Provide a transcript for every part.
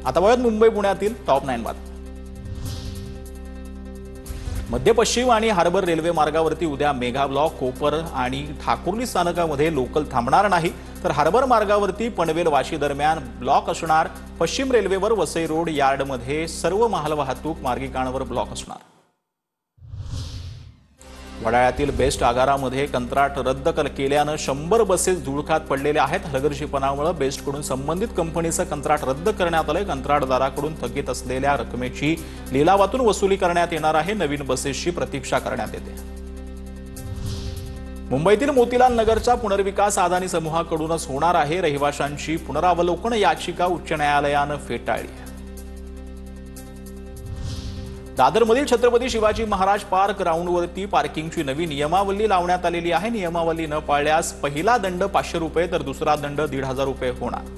आता वळत मुंबई पुण्यातील टॉप 9 बातम्या। मध्य पश्चिम आणि हार्बर रेल्वे मार्गावरती उद्या मेगा ब्लॉक कोपर आणि ठाकुर्ली स्थानकामध्ये लोकल थांबणार नाही, तर हार्बर मार्गावरती पनवेल वाशी दरम्यान ब्लॉक असणार। पश्चिम रेल्वेवर वसई रोड यार्डमध्ये सर्व मालवाहतूक मार्गिकांवर ब्लॉक असणार। वडाळ्यातील बेस्ट आगारामध्ये कंत्राट रद्द केल्याने 100 बसेस धुळकात पडलेल्या आहेत। हलगर्जीपणामुळे बेस्टकडून संबंधित कंपनीचं कंत्राट रद्द करण्यात आले। कंत्राटदाराकडून थकीत असलेल्या रकमेची लिलावातून वसुली करण्यात येणार आहे। नवीन बसेसची प्रतीक्षा करण्यात येते। मुंबईतील मोतीलाल नगरचा पुनर्विकास अदानी समूहाकडूनच होणार आहे। रहिवाशांची पुनरावलोकन याचिका उच्च न्यायालयाने फेटाळली। दादरमधील छत्रपती शिवाजी महाराज पार्क ग्राउंडवरती पार्किंगची नवी नियमावली लावण्यात आलेली आहे। नियमावली न पाळल्यास पहिला दंड 500 रुपये तर दुसरा दंड 1,500 रुपये होणार।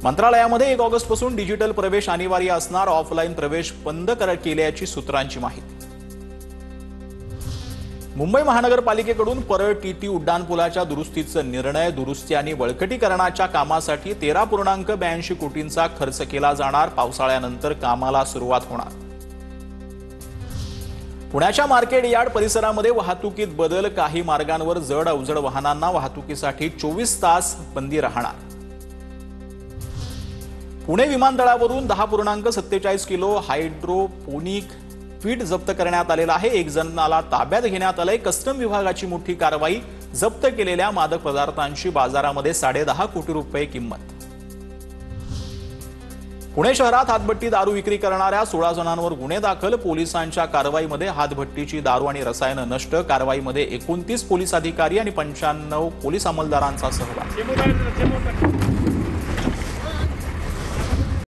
मंत्रालयामध्ये 1 ऑगस्टपासून डिजिटल प्रवेश अनिवार्य असणार। ऑफलाईन प्रवेश बंद केल्याची सूत्रांची माहिती। मुंबई महानगरपालिकेकडून परळ टीटी उड्डाणपुलाच्या दुरुस्तीचा निर्णय। दुरुस्ती आणि बळकटीकरणाच्या कामासाठी 13.82 कोटींचा खर्च केला जाणार। पावसाळ्यानंतर कामाला सुरुवात होणार। पुण्याच्या मार्केट यार्ड परिसरामध्ये वाहतुकीत बदल। काही मार्गांवर जड अवजड वाहनांना वाहतुकीसाठी 24 तास बंदी राहणार। पुणे विमानतळावरून 10.47 किलो हायड्रोपोनिक फीड जप्त करण्यात आलेला आहे। 1 जणाला ताब्यात घेण्यात आले। कस्टम विभागाची मोठी कारवाई। जप्त केलेल्या मादक पदार्थांची बाजारामध्ये 10.5 कोटी रुपये किंमत। पुणे शहरात हातभट्टी दारू विक्री करणाऱ्या 16 जणांवर गुन्हे दाखल। पोलिसांच्या कारवाईमध्ये हातभट्टीची दारू आणि रसायनं नष्ट। कारवाईमध्ये 29 पोलीस अधिकारी आणि 95 पोलीस अंमलदारांचा सहभाग।